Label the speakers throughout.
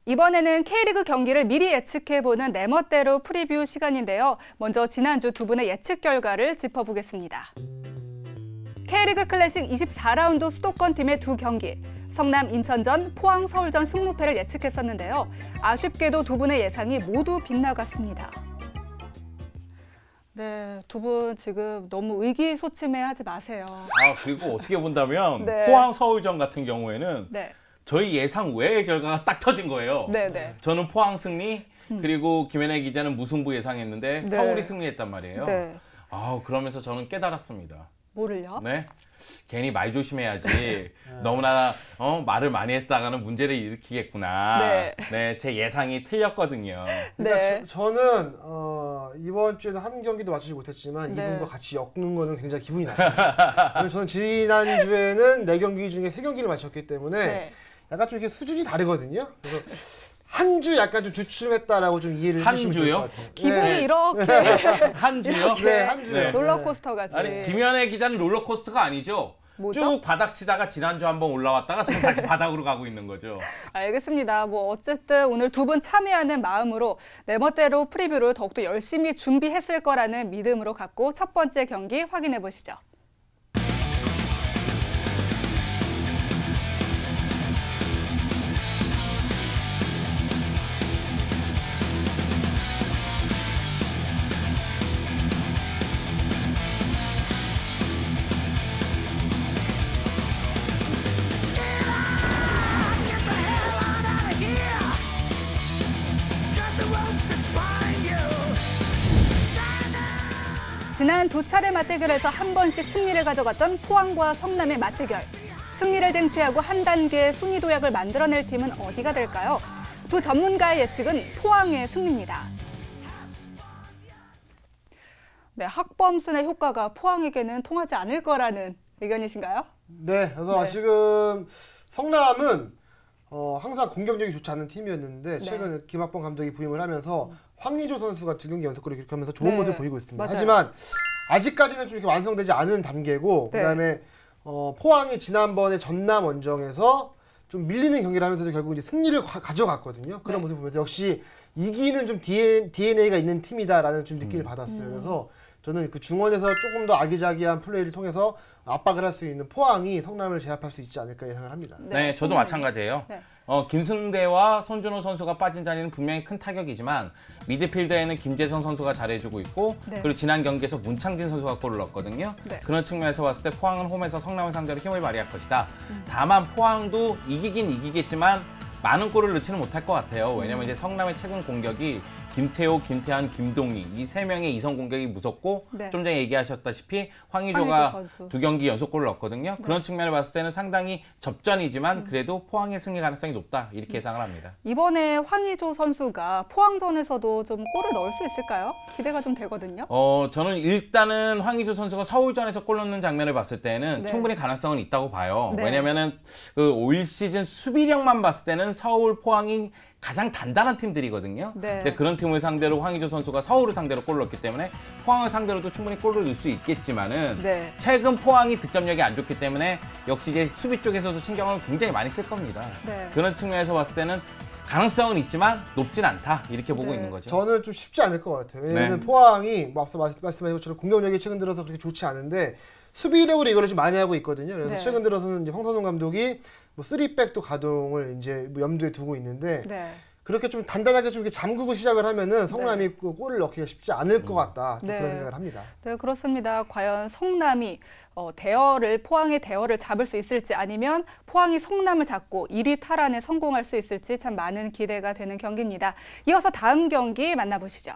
Speaker 1: 이번에는 K리그 경기를 미리 예측해보는 내 멋대로 프리뷰 시간인데요. 먼저 지난주 두 분의 예측 결과를 짚어보겠습니다. K리그 클래식 24라운드 수도권 팀의 두 경기, 성남 인천전, 포항 서울전 승무패를 예측했었는데요. 아쉽게도 두 분의 예상이 모두 빗나갔습니다. 네, 두 분 지금 너무 의기소침해하지 마세요.
Speaker 2: 그리고 어떻게 본다면
Speaker 1: 네.
Speaker 2: 포항 서울전 같은 경우에는
Speaker 1: 네.
Speaker 2: 저희 예상 외의 결과가 딱 터진 거예요.
Speaker 1: 네.
Speaker 2: 저는 포항 승리, 그리고 김연애 기자는 무승부 예상했는데
Speaker 1: 네.
Speaker 2: 서울이 승리했단 말이에요.
Speaker 1: 네.
Speaker 2: 그러면서 저는 깨달았습니다.
Speaker 1: 뭐를요?
Speaker 2: 네. 괜히 말 조심해야지. 너무나 말을 많이 했다가는 문제를 일으키겠구나.
Speaker 1: 네.
Speaker 2: 제 예상이 틀렸거든요.
Speaker 3: 그러니까
Speaker 1: 네.
Speaker 3: 저는 이번 주에는 한 경기도 맞추지 못했지만
Speaker 1: 네.
Speaker 3: 이분과 같이 엮는 거는 굉장히 기분이 나요. 왜냐면 저는 지난주에는 4경기 중에 3경기를 맞췄기 때문에
Speaker 1: 네.
Speaker 3: 약간 좀 이렇게 수준이 다르거든요. 그래서 한 주 약간 좀 주춤했다라고 좀 이해를
Speaker 2: 한
Speaker 3: 해주시면
Speaker 2: 주요?
Speaker 3: 될 것 같아요.
Speaker 1: 기분이
Speaker 3: 네.
Speaker 1: 이렇게
Speaker 2: 한 주요?
Speaker 3: 네, 한 주요.
Speaker 2: 네.
Speaker 1: 롤러코스터 같이.
Speaker 2: 아니, 김연애 기자는 롤러코스터가 아니죠?
Speaker 1: 뭐죠?
Speaker 2: 쭉 바닥 치다가 지난주 한번 올라왔다가 지금 다시 바닥으로 가고 있는 거죠.
Speaker 1: 알겠습니다. 어쨌든 오늘 두 분 참여하는 마음으로 내 멋대로 프리뷰를 더욱더 열심히 준비했을 거라는 믿음으로 갖고 첫 번째 경기 확인해 보시죠. 지난 두 차례 맞대결에서 한 번씩 승리를 가져갔던 포항과 성남의 맞대결. 승리를 쟁취하고 한 단계의 순위 도약을 만들어낼 팀은 어디가 될까요? 두 전문가의 예측은 포항의 승리입니다. 네, 학범순의 효과가 포항에게는 통하지 않을 거라는 의견이신가요?
Speaker 3: 네, 그래서
Speaker 1: 네.
Speaker 3: 지금 성남은 항상 공격력이 좋지 않은 팀이었는데
Speaker 1: 네.
Speaker 3: 최근 김학범 감독이 부임을 하면서 황의조 선수가 두 경기 연속으로 기록하면서 좋은
Speaker 1: 네.
Speaker 3: 모습을 보이고 있습니다.
Speaker 1: 맞아요.
Speaker 3: 하지만 아직까지는 좀 이렇게 완성되지 않은 단계고
Speaker 1: 네.
Speaker 3: 그다음에 포항이 지난번에 전남 원정에서 좀 밀리는 경기를 하면서도 결국 이제 승리를 가져갔거든요. 그런
Speaker 1: 네.
Speaker 3: 모습을 보면서 역시 이기는 좀 DNA가 있는 팀이다라는 좀 느낌을 받았어요. 그래서 저는 그 중원에서 조금 더 아기자기한 플레이를 통해서 압박을 할 수 있는 포항이 성남을 제압할 수 있지 않을까 예상을 합니다.
Speaker 2: 네, 저도 마찬가지예요.
Speaker 1: 네.
Speaker 2: 김승대와 손준호 선수가 빠진 자리는 분명히 큰 타격이지만 미드필더에는 김재성 선수가 잘해주고 있고
Speaker 1: 네.
Speaker 2: 그리고 지난 경기에서 문창진 선수가 골을 넣었거든요.
Speaker 1: 네.
Speaker 2: 그런 측면에서 봤을 때 포항은 홈에서 성남을 상대로 힘을 발휘할 것이다. 다만 포항도 이기긴 이기겠지만 많은 골을 넣지는 못할 것 같아요. 왜냐면 이제 성남의 최근 공격이 김태호, 김태환, 김동희 이 세 명의 이성 공격이 무섭고
Speaker 1: 네.
Speaker 2: 좀 전에 얘기하셨다시피
Speaker 1: 황의조
Speaker 2: 황의조가
Speaker 1: 선수.
Speaker 2: 두 경기 연속골을 넣었거든요. 그런 측면을 봤을 때는 상당히 접전이지만 그래도 포항의 승리 가능성이 높다 이렇게 예상을 합니다.
Speaker 1: 이번에 황의조 선수가 포항전에서도 좀 골을 넣을 수 있을까요? 기대가 좀 되거든요.
Speaker 2: 저는 일단은 황의조 선수가 서울전에서 골 넣는 장면을 봤을 때는
Speaker 1: 네.
Speaker 2: 충분히 가능성은 있다고 봐요.
Speaker 1: 네.
Speaker 2: 왜냐면은 그 올 시즌 수비력만 봤을 때는 서울, 포항이 가장 단단한 팀들이거든요.
Speaker 1: 네.
Speaker 2: 근데 그런 팀을 상대로 황의조 선수가 서울을 상대로 골을 넣었기 때문에 포항을 상대로도 충분히 골을 넣을 수 있겠지만은
Speaker 1: 네.
Speaker 2: 최근 포항이 득점력이 안 좋기 때문에 역시 이제 수비 쪽에서도 신경을 굉장히 많이 쓸 겁니다.
Speaker 1: 네.
Speaker 2: 그런 측면에서 봤을 때는 가능성은 있지만 높진 않다 이렇게 보고
Speaker 1: 네.
Speaker 2: 있는 거죠.
Speaker 3: 저는 좀 쉽지 않을 것 같아요. 왜냐하면
Speaker 2: 네.
Speaker 3: 포항이 앞서 말씀하신 것처럼 공격력이 최근 들어서 그렇게 좋지 않은데 수비력으로 이거를 좀 많이 하고 있거든요. 그래서
Speaker 1: 네.
Speaker 3: 최근 들어서는 이제 황선홍 감독이 3백도 가동을 이제 염두에 두고 있는데
Speaker 1: 네.
Speaker 3: 그렇게 좀 단단하게 좀 이렇게 잠그고 시작을 하면은 성남이 그 골을 넣기가 쉽지 않을 것 같다. 좀
Speaker 1: 네.
Speaker 3: 그런 생각을 합니다.
Speaker 1: 네, 그렇습니다. 과연 성남이 포항의 대열을 잡을 수 있을지 아니면 포항이 성남을 잡고 1위 탈환에 성공할 수 있을지 참 많은 기대가 되는 경기입니다. 이어서 다음 경기 만나보시죠.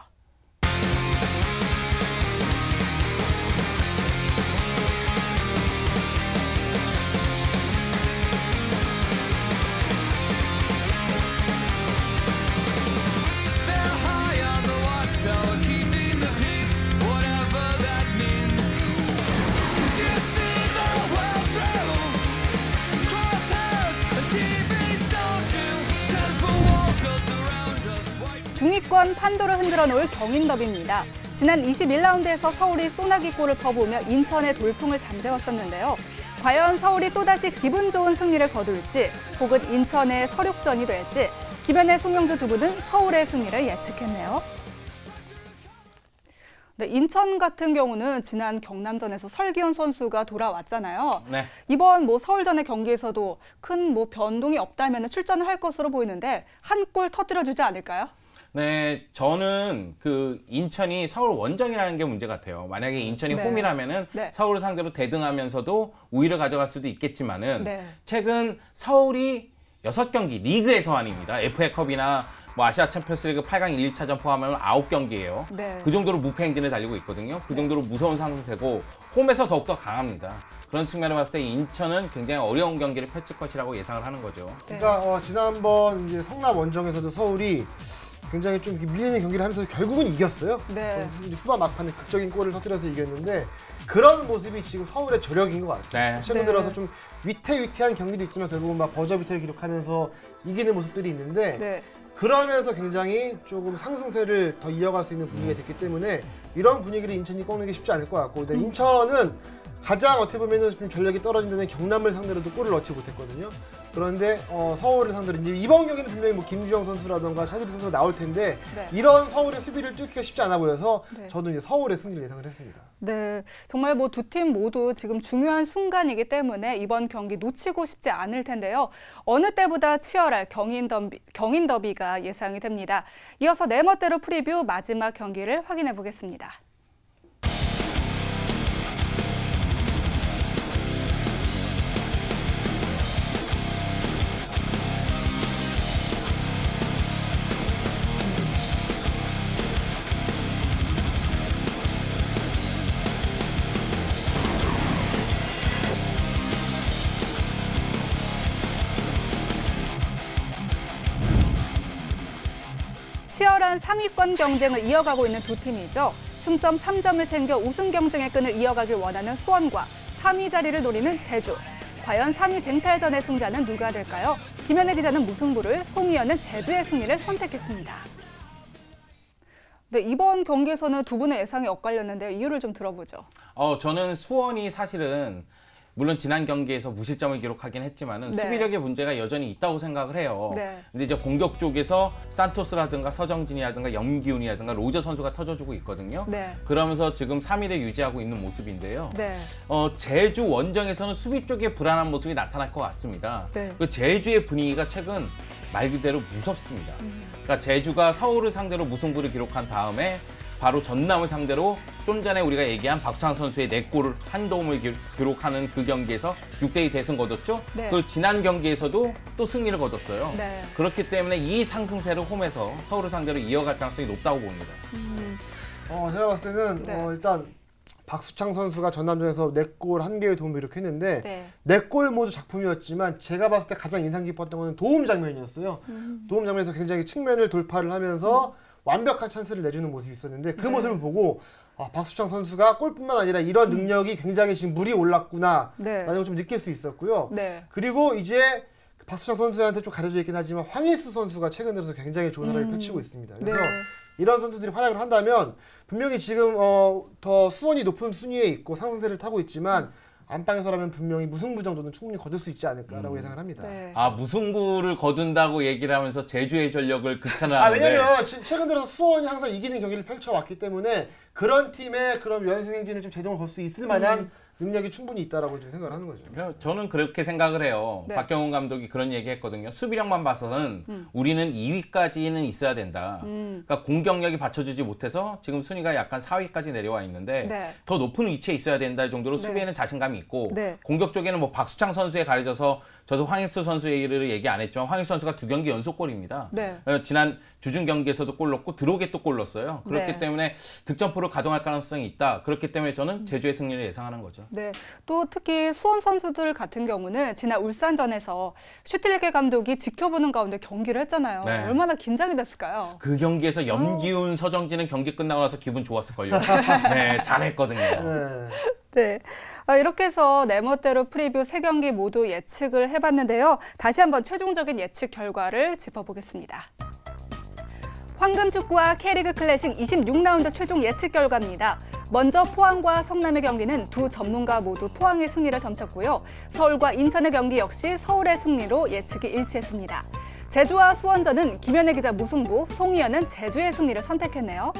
Speaker 1: 중위권 판도를 흔들어 놓을 경인 더비입니다. 지난 21라운드에서 서울이 소나기 골을 퍼부으며 인천의 돌풍을 잠재웠었는데요. 과연 서울이 또다시 기분 좋은 승리를 거둘지 혹은 인천의 서륙전이 될지 김현애, 송영주 두 분은 서울의 승리를 예측했네요. 네, 인천 같은 경우는 지난 경남전에서 설기현 선수가 돌아왔잖아요.
Speaker 2: 네.
Speaker 1: 이번 서울전의 경기에서도 큰 변동이 없다면 출전을 할 것으로 보이는데 한 골 터뜨려주지 않을까요?
Speaker 2: 네, 저는 인천이 서울 원정이라는 게 문제 같아요. 만약에 인천이
Speaker 1: 네.
Speaker 2: 홈이라면은
Speaker 1: 네.
Speaker 2: 서울을 상대로 대등하면서도 우위를 가져갈 수도 있겠지만은
Speaker 1: 네.
Speaker 2: 최근 서울이 6경기 리그에서 아닙니다. FA컵이나 아시아 챔피언스리그 8강 1, 2차전 포함하면 9경기예요.
Speaker 1: 네.
Speaker 2: 그 정도로 무패 행진을 달리고 있거든요. 그 정도로 무서운 상승세고 홈에서 더욱더 강합니다. 그런 측면을 봤을 때 인천은 굉장히 어려운 경기를 펼칠 것이라고 예상을 하는 거죠.
Speaker 1: 네.
Speaker 3: 그러니까 지난번 이제 성남 원정에서도 서울이 굉장히 좀 밀리는 경기를 하면서 결국은 이겼어요.
Speaker 1: 네.
Speaker 3: 후반 막판에 극적인 골을 터뜨려서 이겼는데 그런 모습이 지금 서울의 저력인 것 같아요.
Speaker 2: 네.
Speaker 3: 최근
Speaker 1: 네.
Speaker 3: 들어서 좀 위태위태한 경기도 있지만 결국은 버저비터를 기록하면서 이기는 모습들이 있는데
Speaker 1: 네.
Speaker 3: 그러면서 굉장히 조금 상승세를 더 이어갈 수 있는 분위기가 됐기 때문에 이런 분위기를 인천이 꺾는 게 쉽지 않을 것 같고 근데 인천은 가장 어떻게 보면 좀 전력이 떨어진 데는 경남을 상대로도 골을 넣지 못했거든요. 그런데 서울을 상대로 이제 이번 경기는 분명히 김주영 선수라던가 차두리 선수가 나올 텐데
Speaker 1: 네.
Speaker 3: 이런 서울의 수비를 뚫기가 쉽지 않아 보여서
Speaker 1: 네.
Speaker 3: 저도 이제 서울의 승리를 예상을 했습니다.
Speaker 1: 네, 정말 두 팀 모두 지금 중요한 순간이기 때문에 이번 경기 놓치고 싶지 않을 텐데요. 어느 때보다 치열할 경인 더비가 예상이 됩니다. 이어서 내 멋대로 프리뷰 마지막 경기를 확인해 보겠습니다. 치열한 3위권 경쟁을 이어가고 있는 두 팀이죠. 승점 3점을 챙겨 우승 경쟁의 끈을 이어가길 원하는 수원과 3위 자리를 노리는 제주. 과연 3위 쟁탈전의 승자는 누가 될까요? 김현애 기자는 무승부를, 송희연은 제주의 승리를 선택했습니다. 네, 이번 경기에서는 두 분의 예상이 엇갈렸는데요. 이유를 좀 들어보죠.
Speaker 2: 저는 수원이 사실은 물론 지난 경기에서 무실점을 기록하긴 했지만은
Speaker 1: 네.
Speaker 2: 수비력의 문제가 여전히 있다고 생각을 해요.
Speaker 1: 네.
Speaker 2: 근데 이제 공격 쪽에서 산토스라든가 서정진이라든가 염기훈이라든가 로저 선수가 터져주고 있거든요.
Speaker 1: 네.
Speaker 2: 그러면서 지금 3위를 유지하고 있는 모습인데요.
Speaker 1: 네.
Speaker 2: 제주 원정에서는 수비 쪽에 불안한 모습이 나타날 것 같습니다.
Speaker 1: 네.
Speaker 2: 그 제주의 분위기가 최근 말 그대로 무섭습니다. 그러니까 제주가 서울을 상대로 무승부를 기록한 다음에 바로 전남을 상대로 좀 전에 우리가 얘기한 박수창 선수의 4골을 한 도움을 기록하는 그 경기에서 6대2 대승 거뒀죠.
Speaker 1: 네.
Speaker 2: 그 지난 경기에서도 또 승리를 거뒀어요.
Speaker 1: 네.
Speaker 2: 그렇기 때문에 이 상승세를 홈에서 서울을 상대로 이어갈 가능성이 높다고 봅니다.
Speaker 3: 제가 봤을 때는
Speaker 1: 네.
Speaker 3: 일단 박수창 선수가 전남전에서 4골 1개의 도움을 기록했는데
Speaker 1: 네.
Speaker 3: 4골 모두 작품이었지만 제가 봤을 때 가장 인상 깊었던 것은 도움 장면이었어요. 도움 장면에서 굉장히 측면을 돌파를 하면서 완벽한 찬스를 내주는 모습이 있었는데 그
Speaker 1: 네.
Speaker 3: 모습을 보고 박수창 선수가 골뿐만 아니라 이런 능력이 굉장히 지금 물이 올랐구나
Speaker 1: 네.
Speaker 3: 라는 걸 좀 느낄 수 있었고요.
Speaker 1: 네.
Speaker 3: 그리고 이제 박수창 선수한테 좀 가려져 있긴 하지만 황일수 선수가 최근 들어서 굉장히 좋은 활약을 펼치고 있습니다. 그래서
Speaker 1: 네.
Speaker 3: 이런 선수들이 활약을 한다면 분명히 지금 더 수원이 높은 순위에 있고 상승세를 타고 있지만 안방에서라면 분명히 무승부 정도는 충분히 거둘 수 있지 않을까라고 예상을 합니다.
Speaker 1: 네.
Speaker 2: 무승부를 거둔다고 얘기를 하면서 제주의 전력을 극찬을 하는데
Speaker 3: 왜냐면 최근 들어서 수원이 항상 이기는 경기를 펼쳐왔기 때문에 그런 팀의 그런 연승 행진을 좀 제동을 걸 수 있을 만한 능력이 충분히 있다라고 지금 생각을 하는 거죠.
Speaker 2: 저는 그렇게 생각을 해요.
Speaker 1: 네.
Speaker 2: 박경훈 감독이 그런 얘기 했거든요. 수비력만 봐서는 우리는 2위까지는 있어야 된다. 그러니까 공격력이 받쳐주지 못해서 지금 순위가 약간 4위까지 내려와 있는데
Speaker 1: 네.
Speaker 2: 더 높은 위치에 있어야 된다 정도로
Speaker 1: 네.
Speaker 2: 수비에는 자신감이 있고
Speaker 1: 네.
Speaker 2: 공격 쪽에는 박수창 선수에 가려져서 저도 황희수 선수의 일을 얘기 안 했지만 황희수 선수가 2경기 연속골입니다.
Speaker 1: 네.
Speaker 2: 지난 주중 경기에서도 골 넣고 들어오게 또 골 넣었어요. 그렇기
Speaker 1: 네.
Speaker 2: 때문에 득점포를 가동할 가능성이 있다. 그렇기 때문에 저는 제주의 승리를 예상하는 거죠.
Speaker 1: 네, 또 특히 수원 선수들 같은 경우는 지난 울산전에서 슈틸리케 감독이 지켜보는 가운데 경기를 했잖아요.
Speaker 2: 네.
Speaker 1: 얼마나 긴장이 됐을까요?
Speaker 2: 그 경기에서 염기훈, 서정진은 경기 끝나고 나서 기분 좋았을걸요. 네, 잘했거든요.
Speaker 3: 네.
Speaker 1: 네, 이렇게 해서 내 멋대로 프리뷰 3경기 모두 예측을 해봤는데요. 다시 한번 최종적인 예측 결과를 짚어보겠습니다. 황금축구와 K리그 클래식 26라운드 최종 예측 결과입니다. 먼저 포항과 성남의 경기는 두 전문가 모두 포항의 승리를 점쳤고요. 서울과 인천의 경기 역시 서울의 승리로 예측이 일치했습니다. 제주와 수원전은 김현애 기자 무승부, 송희연은 제주의 승리를 선택했네요.